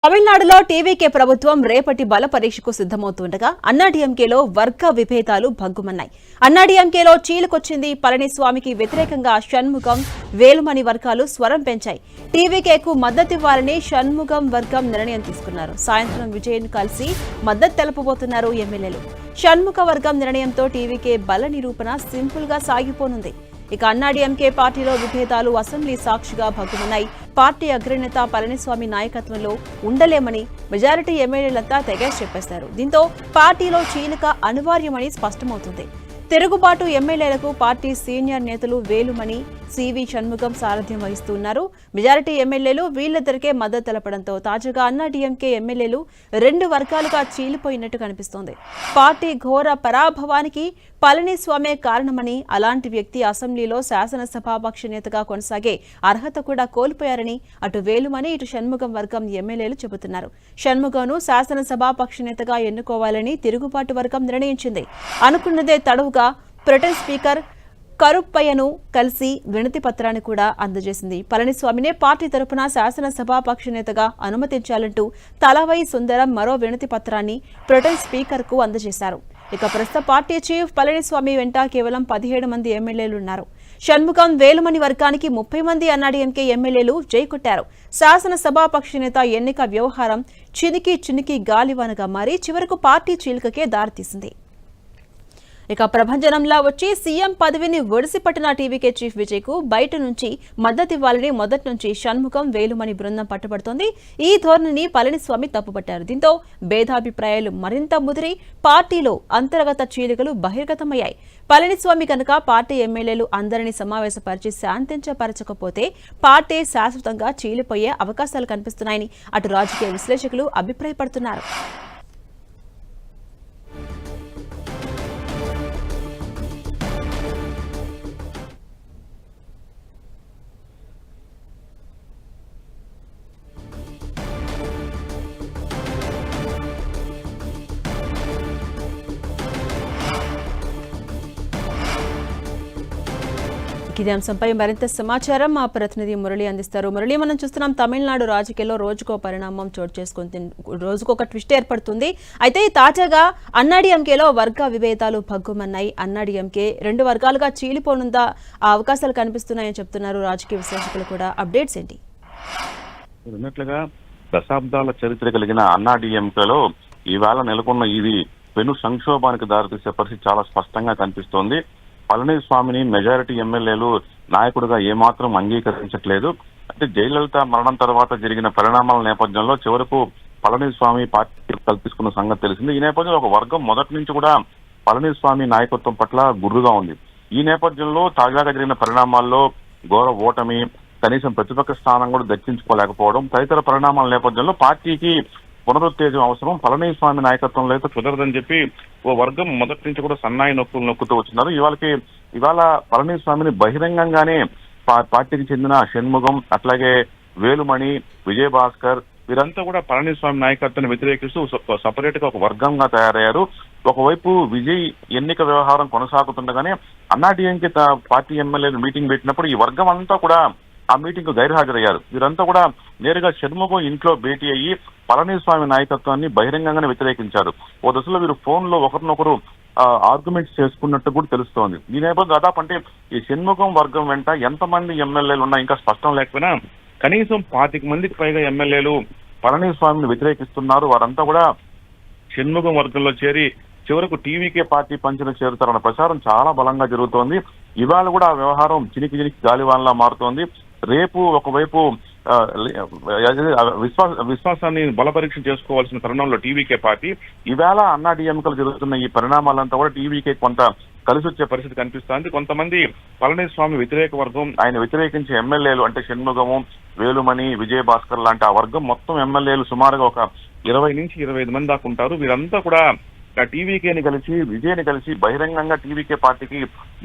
తమిళనాడులో టీవీకే ప్రభుత్వం రేపటి బల పరీక్షకు సిద్దమవుతుండగా అన్నాడీఎంకేలో వర్గ విభేదాలు భగ్గుమన్నాయి. అన్నాడీఎంకేలో చీలుకొచ్చింది. పళనిస్వామికి వ్యతిరేకంగా షణ్ముగం, వేలుమణి వర్గాలు స్వరం పెంచాయి. టీవీకేకు మద్దతివ్వాలని షణ్ముగం వర్గం నిర్ణయం తీసుకున్నారు. సాయంత్రం విజయన్ కలిసి మద్దతు తెలపబోతున్నారు ఎమ్మెల్యేలు. షణ్ముగ వర్గం నిర్ణయంతో టీవీకే బల నిరూపణ సింపుల్ గా సాగిపోనుంది. ఇక అన్నాడీఎంకే పార్టీలో విభేదాలు అసెంబ్లీ సాక్షిగా భగ్గుమన్నాయి. పార్టీ అగ్రనేత పళనిస్వామి నాయకత్వంలో ఉండలేమని మెజారిటీ ఎమ్మెల్యేలంతా తెగేసి చెప్పేశారు. దీంతో పార్టీలో చీలిక అనివార్యమని స్పష్టమవుతుంది. తిరుగుబాటు ఎమ్మెల్యేలకు పార్టీ సీనియర్ నేతలు వేలుమణి, సివి షణ్ముగం సారథ్యం వహిస్తున్నారు. మెజారిటీ ఎమ్మెల్యేలు వీళ్లిద్దరికే మద్దతు తెలపడంతో తాజాగా అన్నాడీఎంకే ఎమ్మెల్యేలు రెండు వర్గాలుగా చీలిపోయినట్టు కనిపిస్తోంది. పార్టీ ఘోర పరాభవానికి పళనిస్వామే కారణమని, అలాంటి వ్యక్తి అసెంబ్లీలో శాసనసభాపక్ష నేతగా కొనసాగే అర్హత కూడా కోల్పోయారని అటు వేలుమణి, ఇటు షణ్ముగం వర్గం ఎమ్మెల్యేలు చెబుతున్నారు. షణ్ముగంను శాసనసభాపక్ష నేతగా ఎన్నుకోవాలని తిరుగుబాటు వర్గం నిర్ణయించింది. అనుకున్నదే తడవుగా ప్రొటెం స్పీకర్ కరుప్పయ్యను కలిసి వినతి పత్రాన్ని కూడా అందజేసింది. పళనిస్వామినే పార్టీ తరపున శాసనసభాపక్ష నేతగా అనుమతించాలంటూ తలవై సుందరం మరో వినతి పత్రాన్ని ప్రొటెం స్పీకర్ కు అందజేశారు. ఇక ప్రస్తుత పార్టీ చీఫ్ పళనిస్వామి వెంట కేవలం 17 మంది ఎమ్మెల్యేలున్నారు. షణ్ముగం, వేలుమణి వర్గానికి 30 మంది అన్నాడీఎంకే ఎమ్మెల్యేలు జై కొట్టారు. శాసనసభాపక్ష నేత ఎన్నిక వ్యవహారం చినికి గాలివానగా మారి చివరకు పార్టీ చీలికకే దారితీసింది. ఇక ప్రభంజనంలా వచ్చి సీఎం పదవిని ఒడిసిపట్టిన టీవీకే చీఫ్ విజయ్ కు బయట నుంచి మద్దతివ్వాలని మొదటి నుంచి షణ్ముగం, వేలుమణి బృందం పట్టుబడుతోంది. ఈ ధోరణిని పళనిస్వామి తప్పుపట్టారు. దీంతో భేదాభిప్రాయాలు మరింత ముదిరి పార్టీలో అంతర్గత చీలికలు బహిర్గతమయ్యాయి. పళనిస్వామి కనుక పార్టీ ఎమ్మెల్యేలు అందరినీ సమావేశపరిచి శాంతించపరచకపోతే పార్టీ శాశ్వతంగా చీలిపోయే అవకాశాలు కనిపిస్తున్నాయని అటు రాజకీయ విశ్లేషకులు అభిప్రాయపడుతున్నారు. ఇదే అంశంపై మరింత సమాచారం మా ప్రతినిధి మురళి అందిస్తారు. మురళి, మనం చూస్తున్నాం తమిళనాడు రాజకీయాల్లో రోజుకో పరిణామం చోటు చేసుకుని రోజుకొక ట్విస్ట్ ఏర్పడుతుంది. అయితే తాజాగా అన్నాడీఎంకేలో వర్గ విభేదాలు భగ్గుమన్నాయి. అన్నాడీఎంకే రెండు వర్గాలుగా చీలిపోనుందా ఆ అవకాశాలు కనిపిస్తున్నాయని చెప్తున్నారు రాజకీయ విశ్లేషకులు కూడా. అప్డేట్స్ ఏంటి? ఉన్నట్లుగా దశాబ్దాల చరిత్ర కలిగిన అన్నాడీఎంకేలో ఈవేళ నెలకొన్న ఇది పెను సంక్షోభానికి దారితీసే పరిస్థితి చాలా స్పష్టంగా కనిపిస్తోంది. పళనిస్వామిని మెజారిటీ ఎమ్మెల్యేలు నాయకుడిగా ఏమాత్రం అంగీకరించట్లేదు. అంటే జయలలిత మరణం తర్వాత జరిగిన పరిణామాల నేపథ్యంలో చివరకు పళనిస్వామి పార్టీ కల్పించుకున్న సంగతి తెలిసింది. ఈ నేపథ్యంలో ఒక వర్గం మొదటి నుంచి కూడా పళనిస్వామి నాయకత్వం పట్ల గుర్రుగా ఉంది. ఈ నేపథ్యంలో తాజాగా జరిగిన పరిణామాల్లో ఘోర ఓటమి, కనీసం ప్రతిపక్ష స్థానం కూడా దక్కించుకోలేకపోవడం తదితర పరిణామాల నేపథ్యంలో పార్టీకి పునరుత్తేజం అవసరం, పళనిస్వామి నాయకత్వంలో అయితే కుదరదని చెప్పి ఓ వర్గం మొదటి నుంచి కూడా సన్నాయి నొక్కుతూ వచ్చినారు. ఇవాళ పళనిస్వామిని బహిరంగంగానే పార్టీకి చెందిన షణ్ముగం, అట్లాగే వేలుమణి, విజయభాస్కర్ వీరంతా కూడా పళనిస్వామి నాయకత్వాన్ని వ్యతిరేకిస్తూ సపరేట్ గా ఒక వర్గంగా తయారయ్యారు. ఒకవైపు విజయ్ ఎన్నిక వ్యవహారం కొనసాగుతుండగానే అన్నాడీఎంకే పార్టీ ఎమ్మెల్యేలు మీటింగ్ పెట్టినప్పుడు ఈ వర్గం అంతా కూడా ఆ మీటింగ్ కు గైర్హాజరయ్యారు. వీరంతా కూడా నేరుగా షణ్ముగం ఇంట్లో భేటీ అయ్యి పళనిస్వామి నాయకత్వాన్ని బహిరంగంగానే వ్యతిరేకించారు. ఓ దశలో వీరు ఫోన్ లో ఒకరినొకరు ఆర్గ్యుమెంట్స్ చేసుకున్నట్టు కూడా తెలుస్తోంది. ఈ నేపథ్యంలో దాదాపు అంటే ఈ షణ్ముగం వర్గం వెంట ఎంతమంది ఎమ్మెల్యేలు ఉన్నా ఇంకా స్పష్టం లేకపోయినా కనీసం 25 మందికి పైగా ఎమ్మెల్యేలు పళనిస్వామిని వ్యతిరేకిస్తున్నారు. వారంతా కూడా షణ్ముగం వర్గంలో చేరి చివరకు టీవీకే పార్టీ పంచన చేరుతారన్న ప్రచారం చాలా బలంగా జరుగుతోంది. ఇవాళ కూడా ఆ వ్యవహారం చినికి గాలివాన్లా మారుతోంది. రేపు ఒకవైపు విశ్వాసాన్ని బలపరీక్ష చేసుకోవాల్సిన తరుణంలో టీవీకే పార్టీ ఈవేళ అన్నాడీఎంకేలు జరుగుతున్న ఈ పరిణామాలంతా కూడా టీవీకే కొంత కలిసి వచ్చే పరిస్థితి కనిపిస్తోంది. కొంతమంది పళనిస్వామి వ్యతిరేక వర్గం, ఆయన వ్యతిరేకించే ఎమ్మెల్యేలు అంటే షణ్ముగము, వేలుమణి, విజయభాస్కర్ లాంటి ఆ వర్గం మొత్తం ఎమ్మెల్యేలు సుమారుగా ఒక 20 నుంచి 25 మంది దాకా ఉంటారు. వీరంతా కూడా టీవీకేని కలిసి విజయ్ని కలిసి బహిరంగంగా టీవీకే పార్టీకి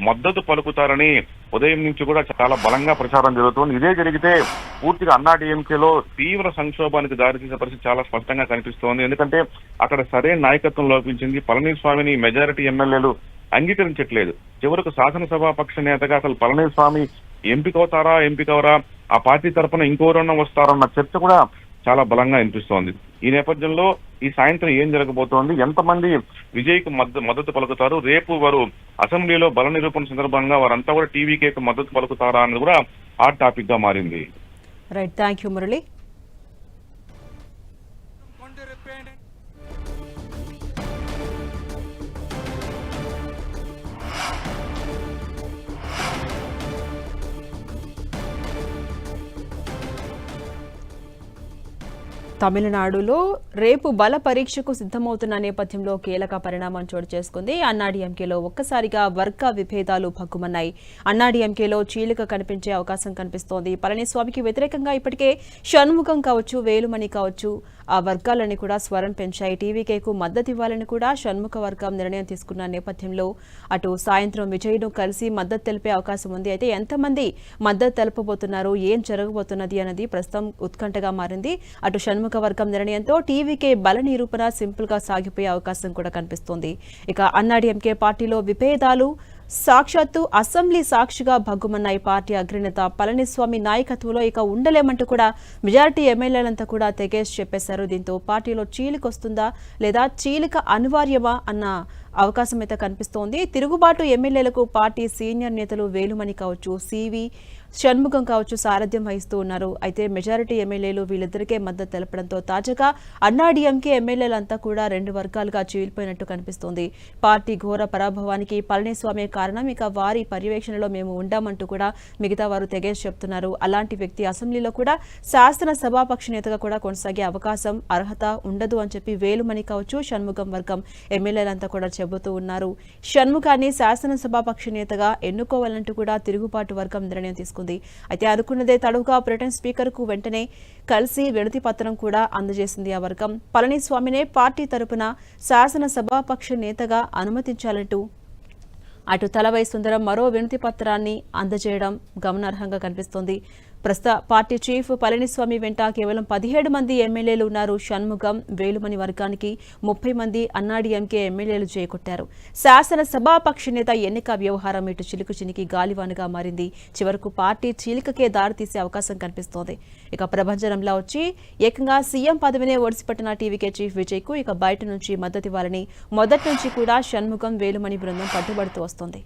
మద్దతు పలుకుతారని ఉదయం నుంచి కూడా చాలా బలంగా ప్రచారం జరుగుతుంది. ఇదే జరిగితే పూర్తిగా అన్నాడీఎంకేలో తీవ్ర సంక్షోభానికి దారితీసే పరిస్థితి చాలా స్పష్టంగా కనిపిస్తోంది. ఎందుకంటే అక్కడ సరైన నాయకత్వం లోపించింది. పళనిస్వామిని మెజారిటీ ఎమ్మెల్యేలు అంగీకరించట్లేదు. చివరకు శాసనసభాపక్ష నేతగా అసలు పళనిస్వామి ఎంపికవుతారా, ఆ పార్టీ తరఫున ఇంకోరన్నా వస్తారన్న చర్చ కూడా చాలా బలంగా వినిపిస్తోంది. ఈ నేపథ్యంలో ఈ సాయంత్రం ఏం జరగబోతోంది, ఎంతమంది విజయ్కి మద్దతు పలుకుతారు, రేపు వారు అసెంబ్లీలో బల నిరూపణ సందర్భంగా వారంతా కూడా టీవీకేకి మద్దతు పలుకుతారా అనేది కూడా హాట్ టాపిక్ గా మారింది. Right, thank you Murali. తమిళనాడులో రేపు బల పరీక్షకు సిద్ధమవుతున్న నేపథ్యంలో కీలక పరిణామం చోటు చేసుకుంది. అన్నాడీఎంకేలో ఒక్కసారిగా వర్గ విభేదాలు భగ్గుమన్నాయి. అన్నాడీఎంకేలో చీలిక కనిపించే అవకాశం కనిపిస్తోంది. పళనిస్వామికి వ్యతిరేకంగా ఇప్పటికే షణ్ముఖం కావచ్చు, వేలుమణి కావచ్చు ఆ వర్గాలని కూడా స్వరం పెంచాయి. టీవీకేకు మద్దతు ఇవ్వాలని కూడా షణ్ముఖ వర్గం నిర్ణయం తీసుకున్న నేపథ్యంలో అటు సాయంత్రం విజయ్ను కలిసి మద్దతు తెలిపే అవకాశం ఉంది. అయితే ఎంతమంది మద్దతు తెలపబోతున్నారు, ఏం జరగబోతున్నది అన్నది ప్రస్తుతం ఉత్కంఠగా మారింది. అటు షణ్ముఖ వర్గం నిర్ణయంతో టీవీకే బల నిరూపణ సింపుల్ గా సాగిపోయే అవకాశం కూడా కనిపిస్తోంది. ఇక అన్నాడీఎంకే పార్టీలో విభేదాలు సాక్షాత్తు అసెంబ్లీ సాక్షిగా భగ్గుమన్నాయి. పార్టీ అగ్రనేత పళనిస్వామి నాయకత్వంలో ఇక ఉండలేమంటూ కూడా మెజారిటీ ఎమ్మెల్యేలంతా కూడా తెగేసి చెప్పేశారు. దీంతో పార్టీలో చీలికొస్తుందా లేదా చీలిక అనివార్యమా అన్న అవకాశం అయితే కనిపిస్తోంది. తిరుగుబాటు ఎమ్మెల్యేలకు పార్టీ సీనియర్ నేతలు వేలుమణి కావచ్చు, సివి షణ్ముఖం కావచ్చు సారథ్యం వహిస్తూ ఉన్నారు. అయితే మెజారిటీ ఎమ్మెల్యేలు వీళ్ళిద్దరికే మద్దతు తెలపడంతో తాజాగా అన్నాడీఎంకే ఎమ్మెల్యేలంతా కూడా రెండు వర్గాలుగా చీలిపోయినట్టు కనిపిస్తోంది. పార్టీ ఘోర పరాభవానికి పళనిస్వామి కారణం, ఇక వారి పర్యవేక్షణలో మేము ఉండామంటూ కూడా మిగతా వారు తెగేసి చెప్తున్నారు. అలాంటి వ్యక్తి అసెంబ్లీలో కూడా శాసన సభాపక్ష నేతగా కూడా కొనసాగే అవకాశం, అర్హత ఉండదు అని చెప్పి వేలుమణి కావచ్చు, షణ్ముఖం వర్గం ఎమ్మెల్యేలంతా కూడా చెబుతూ ఉన్నారు. షణ్ముఖాన్ని శాసనసభాపక్ష నేతగా ఎన్నుకోవాలంటూ కూడా తిరుగుబాటు వర్గం నిర్ణయం తీసుకుంది. అయితే అనుకున్నదే తడువుగా బ్రిటన్ స్పీకర్ కు వెంటనే కలిసి వినతి పత్రం కూడా అందజేసింది. ఆ వర్గం పళనిస్వామినే పార్టీ తరపున శాసనసభాపక్ష నేతగా అనుమతించాలంటూ అటు తలవై సుందరం మరో వినతి పత్రాన్ని అందజేయడం గమనార్హంగా కనిపిస్తోంది. ప్రస్తుత పార్టీ చీఫ్ పళనిస్వామి వెంట కేవలం 17 మంది ఎమ్మెల్యేలు ఉన్నారు. షణ్ముఖం, వేలుమణి వర్గానికి 30 మంది అన్నాడీఎంకే ఎమ్మెల్యేలు చేకొట్టారు. శాసన సభాపక్ష నేత ఎన్నిక వ్యవహారం ఇటు చిలుకు చినికి గాలివానుగా మారింది. చివరకు పార్టీ చీలికకే దారితీసే అవకాశం కనిపిస్తోంది. ఇక ప్రభంజనంలా వచ్చి ఏకంగా సీఎం పదవినే ఒడిసిపట్టిన టీవీకే చీఫ్ విజయ్కు ఇక బయట నుంచి మద్దతు ఇవ్వాలని మొదటి నుంచి కూడా షణ్ముఖం, వేలుమణి బృందం పట్టుబడుతూ వస్తోంది.